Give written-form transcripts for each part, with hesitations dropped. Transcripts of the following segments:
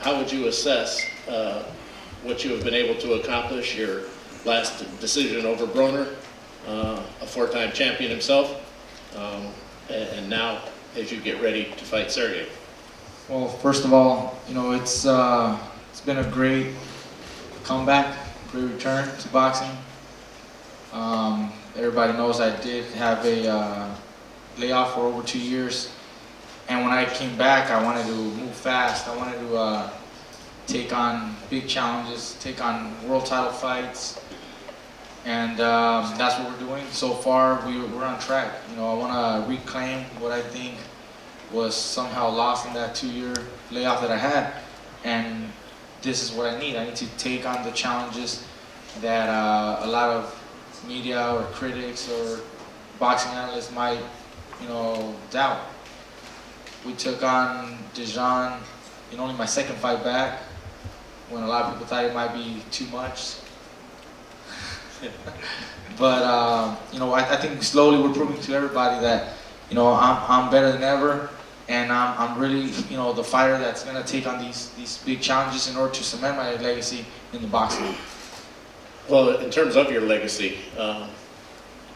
how would you assess what you have been able to accomplish? Your last decision over Broner, a four-time champion himself, and now as you get ready to fight Sergey. Well, first of all, it's been a great comeback, great return to boxing. Everybody knows I did have a layoff for over 2 years, and when I came back, I wanted to move fast. I wanted to take on big challenges, take on world title fights, and that's what we're doing. So far, we're on track. I want to reclaim what I think was somehow lost in that 2-year layoff that I had, and this is what I need. I need to take on the challenges that a lot of media or critics or boxing analysts might, doubt. We took on Dijon in only my second fight back, when a lot of people thought it might be too much. But I think slowly we're proving to everybody that I'm better than ever, and I'm really the fighter that's gonna take on these big challenges in order to cement my legacy in the boxing. Well, in terms of your legacy,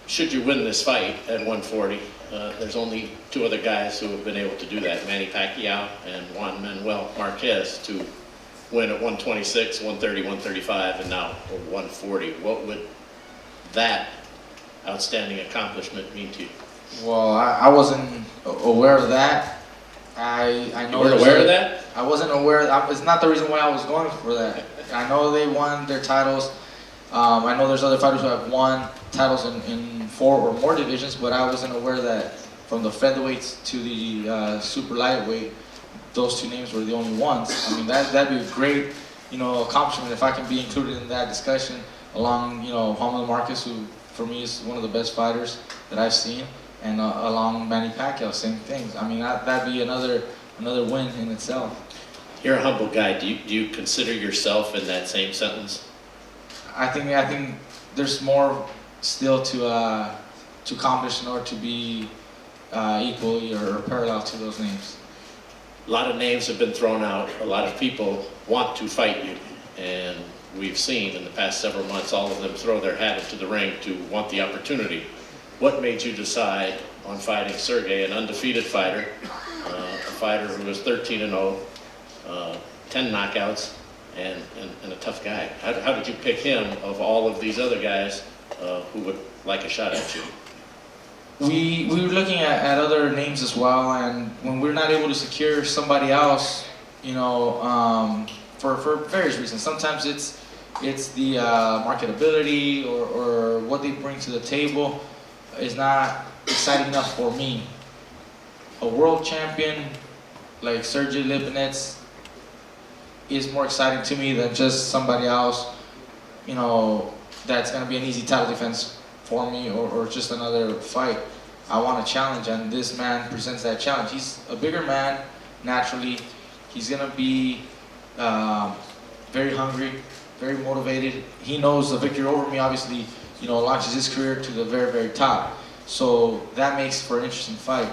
should you win this fight at 140, there's only 2 other guys who have been able to do that, Manny Pacquiao and Juan Manuel Marquez, to win at 126, 130, 135, and now 140. What would that outstanding accomplishment mean to you? Well, I wasn't aware of that. I know you weren't aware of that? I wasn't aware. It's not the reason why I was going for that. I know they won their titles. I know there's other fighters who have won titles in 4 or more divisions, but I wasn't aware that from the featherweights to the super lightweight, those 2 names were the only ones. I mean, that'd be a great, accomplishment if I can be included in that discussion along, Juan Manuel Marquez, who for me is one of the best fighters that I've seen, and along Manny Pacquiao, same things. I mean, that'd be another win in itself. You're a humble guy. Do you consider yourself in that same sentence? I think there's more still to accomplish in order to be equally or parallel to those names. A lot of names have been thrown out. A lot of people want to fight you, and we've seen in the past several months all of them throw their hat into the ring to want the opportunity. What made you decide on fighting Sergey, an undefeated fighter, a fighter who was 13-0, 10 knockouts, and a tough guy? How did you pick him of all of these other guys who would like a shot at you? We were looking at other names as well, and when we're not able to secure somebody else, for various reasons. Sometimes it's the marketability or what they bring to the table is not exciting enough for me. A world champion like Sergey Lipinets is more exciting to me than just somebody else, that's going to be an easy title defense for me or just another fight. I want a challenge, and this man presents that challenge. He's a bigger man, naturally. He's going to be very hungry, very motivated. He knows the victory over me, obviously, launches his career to the very, very top. So that makes for an interesting fight.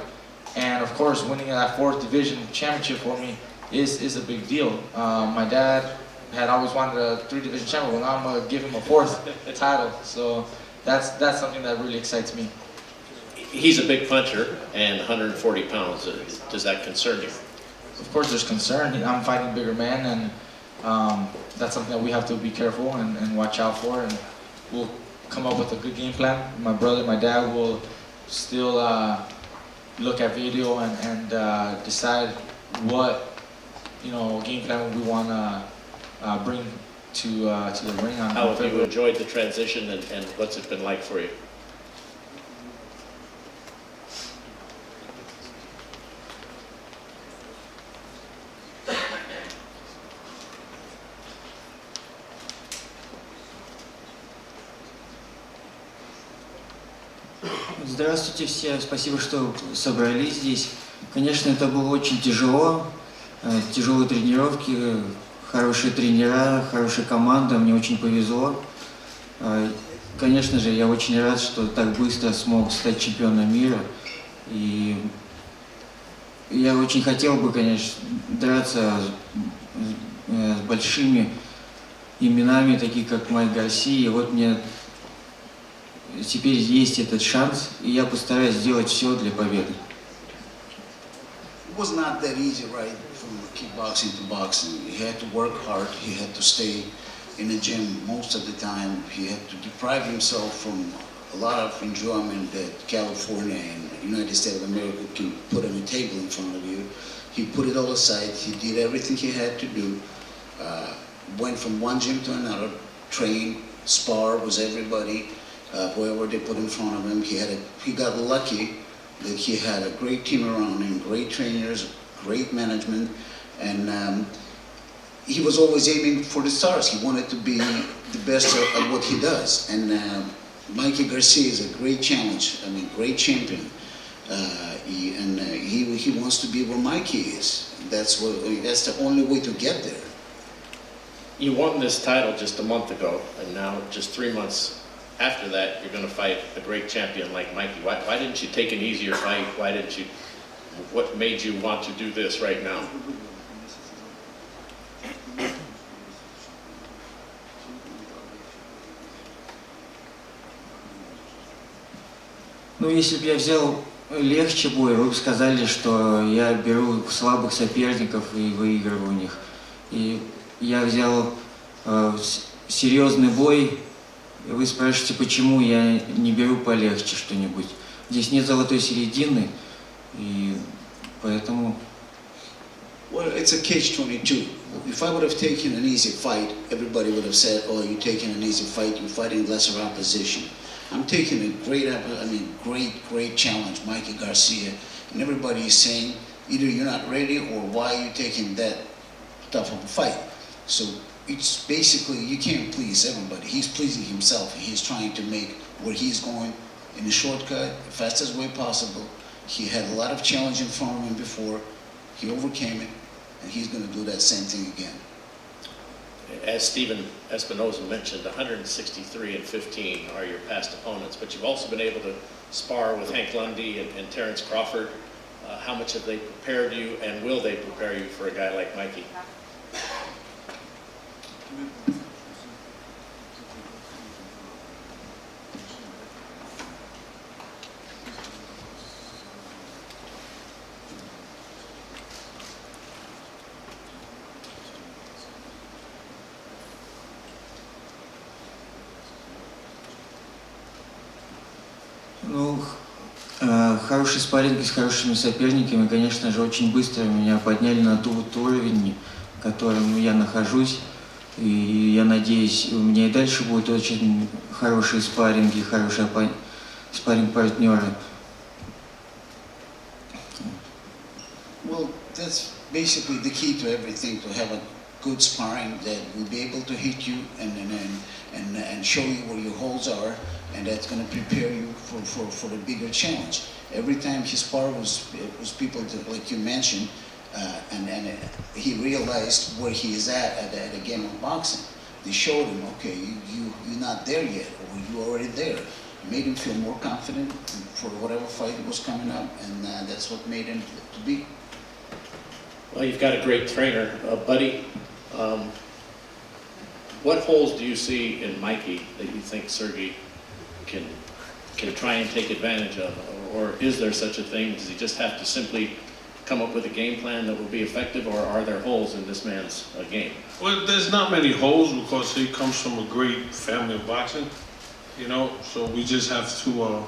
And of course, winning that 4th division championship for me is a big deal. My dad had always wanted a 3-division champion. Well, now I'm going to give him a 4th title. So that's something that really excites me. He's a big puncher and 140 pounds. Does that concern you? Of course there's concern. I'm fighting a bigger man, and that's something that we have to be careful and watch out for. And we'll come up with a good game plan. My brother, my dad will still look at video and decide what game plan we want to bring to the ring. How have you enjoyed the transition, and what's it been like for you? Здравствуйте все, спасибо, что собрались здесь. Конечно, это было очень тяжело, тяжелые тренировки, хорошие тренера, хорошая команда, мне очень повезло. Конечно же, я очень рад, что так быстро смог стать чемпионом мира. И я очень хотел бы, конечно, драться с большими именами, такие как Майк Гарси. И вот мне теперь есть этот шанс, и я постараюсь сделать все для победы. It was not that easy, right, from kickboxing to boxing. He had to work hard. He had to stay in the gym most of the time. He had to deprive himself from a lot of enjoyment that California and United States of America can put on the table in front of you. He put it all aside. He did everything he had to do. Went from one gym to another, trained, spar with everybody, whoever they put in front of him. He got lucky that he had a great team around him, great trainers, great management, and he was always aiming for the stars. He wanted to be the best at what he does. And Mikey Garcia is a great challenge, I mean, great champion. He wants to be where Mikey is. That's the only way to get there. You won this title just a month ago, and now just 3 months after that, you're going to fight a great champion like Mikey. Why didn't you take an easier fight? What made you want to do this right now? Ну, если бы я взял легче бой, вы бы сказали, что я беру слабых соперников и выигрываю у них. И я взял серьезный бой, и вы спрашиваете, почему я не беру полегче что-нибудь. Здесь нет золотой середины, и поэтому... Well, it's a catch-22. If I would have taken an easy fight, everybody would have said, oh, you're taking an easy fight, you're fighting lesser opposition. I'm taking a great challenge, Mikey Garcia, and everybody is saying, either you're not ready or why are you taking that tough of a fight? So it's basically, you can't please everybody. He's pleasing himself. He's trying to make where he's going in a shortcut, the fastest way possible. He had a lot of challenge in front of him before. He overcame it, and he's going to do that same thing again. As Steven Espinoza mentioned, 163 and 15 are your past opponents, but you've also been able to spar with Hank Lundy and Terrence Crawford. How much have they prepared you, and will they prepare you for a guy like Mikey? Ну, хороший спарринг с хорошими соперниками, конечно же, очень быстро меня подняли на тот уровень, в котором я нахожусь. И я надеюсь, у меня и дальше будут очень хорошие спарринги, хорошие спарринг-партнеры. Well, that's basically the key to everything, to have a good sparring that will be able to hit you and show you where your holes are, and that's going to prepare you for the bigger challenge. Every time he sparred was people that, like you mentioned, and he realized where he is at a game of boxing. They showed him, okay, you're not there yet, or you're already there. It made him feel more confident for whatever fight was coming up, and that's what made him to be. Well, you've got a great trainer, buddy. What holes do you see in Mikey that you think Sergey can try and take advantage of? Or is there such a thing? Does he just have to simply come up with a game plan that will be effective, or are there holes in this man's game? Well, there's not many holes because he comes from a great family of boxing, you know, so we just have to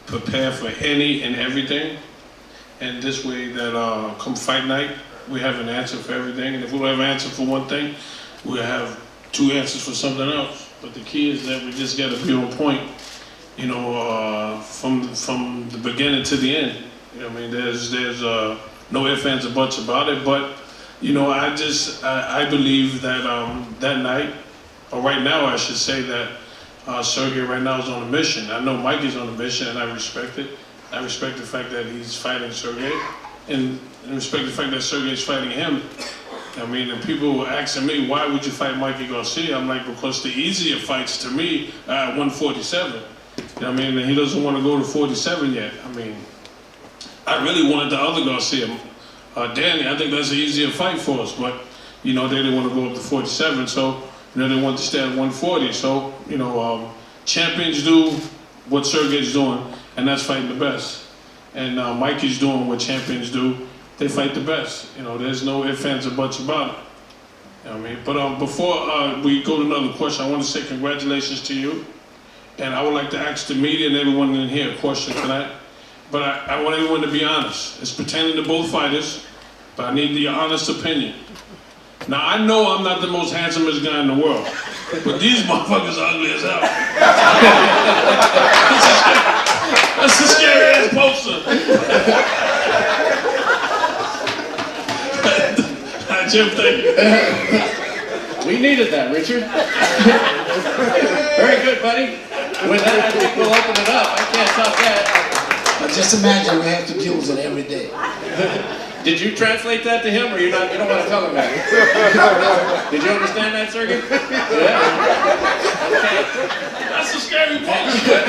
prepare for any and everything. And this way that come fight night, we have an answer for everything. And if we don't have an answer for one thing, we'll have 2 answers for something else. But the key is that we just got to be on point, you know, from the beginning to the end. You know what I mean? There's no ifs, ands, or buts about it. But, you know, I believe that that night, or right now I should say that Sergey right now is on a mission. I know Mikey's on a mission, and I respect it. I respect the fact that he's fighting Sergey, and respect the fact that Sergey is fighting him. I mean, and people were asking me, why would you fight Mikey Garcia? I'm like, because the easier fights to me are at 147. You know what I mean? And he doesn't want to go to 47 yet. I mean, I really wanted the other Garcia, Danny. I think that's an easier fight for us. But, you know, they didn't want to go up to 47, so, you know, they wanted to stay at 140. So, you know, champions do what Sergey's doing, and that's fighting the best. And Mikey's doing what champions do. They fight the best. You know, there's no ifs, ands, or buts about it. You know what I mean? But before we go to another question, I want to say congratulations to you. And I would like to ask the media and everyone in here a question tonight. But I want everyone to be honest. It's pertaining to both fighters, but I need your honest opinion. Now, I know I'm not the most handsomest guy in the world, but these motherfuckers are ugly as hell. That's a scary ass poster. Jim, thank you. We needed that, Richard. Very good, buddy. With that, I think we'll open it up. I can't top that. But just imagine we have to deal with it every day. Did you translate that to him, or you don't want to tell him that? Did you understand that, Sergey? Yeah. Okay. That's a scary poster.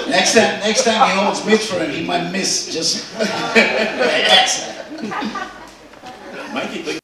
Next time he holds mitts for him, he might miss just accent. Mikey,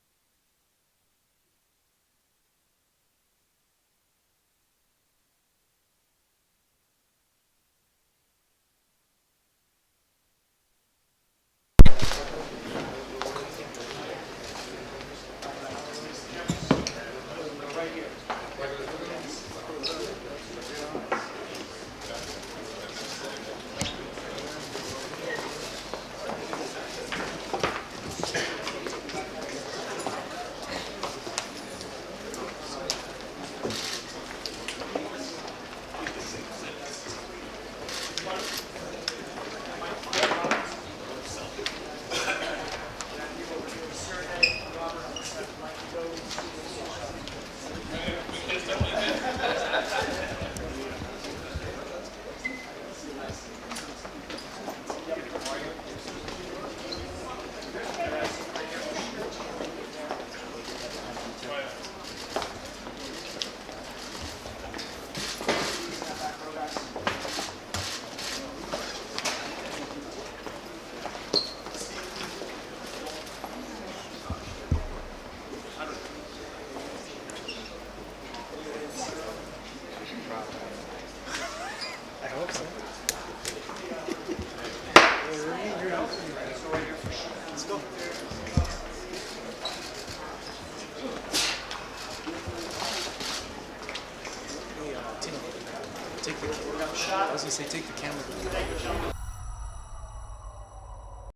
I was gonna say, take the camera.